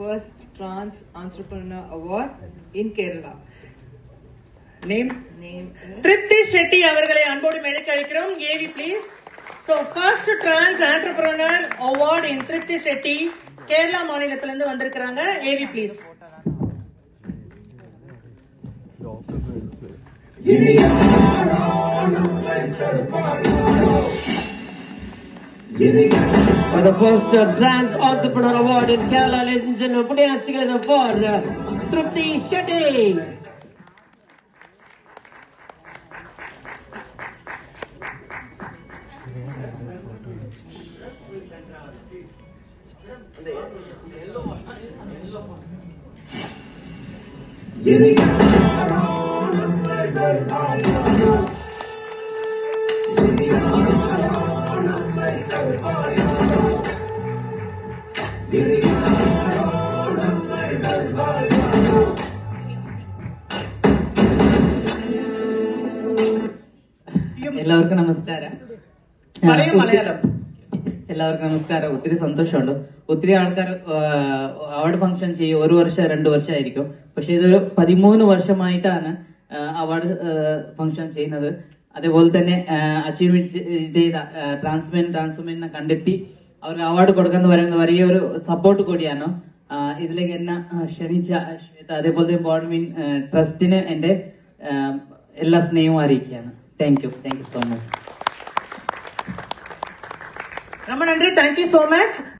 first Trans Entrepreneur Award in Kerala. Name? Name Tripti Shetty avargalai anbodu medikalikirom. AV please. So first Trans Entrepreneur Award in Tripti Shetty Kerala மாநிலத்திலிருந்து வந்திருக்காங்க. AV please. For the first Trans Entrepreneur Award in Kerala, ladies and gentlemen, put your hands together for Tripti Shetty. എല്ലാവർക്കും നമസ്കാരം. എല്ലാവർക്കും നമസ്കാരം. ഒത്തിരി സന്തോഷമുണ്ട്. ഒത്തിരി ആൾക്കാർ അവാർഡ് ഫംഗ്ഷൻ ചെയ്യും. 1 വർഷം 2 വർഷമായിരിക്കും. പക്ഷെ ഇതൊരു 13 വർഷമായിട്ടാണ് അവാർഡ് ഫംഗ്ഷൻ ചെയ്യുന്നത്. അതേപോലെ തന്നെ അച്ചീവ്മെന്റ് ചെയ്ത ട്രാൻസ്മെന്റിനെ കണ്ടെത്തി അവർക്ക് അവാർഡ് കൊടുക്കുന്ന പറയുന്നത് വലിയൊരു സപ്പോർട്ട് കൂടിയാണ്. ഇതിലേക്ക് എന്നെ ക്ഷണിച്ച ശ്വേത, അതേപോലെ തന്നെ ബോൺമീൻ ട്രസ്റ്റിന് എന്റെ എല്ലാ സ്നേഹവും അറിയിക്കുകയാണ്. Thank you so much. ரொம்ப நன்றி. Thank you so much.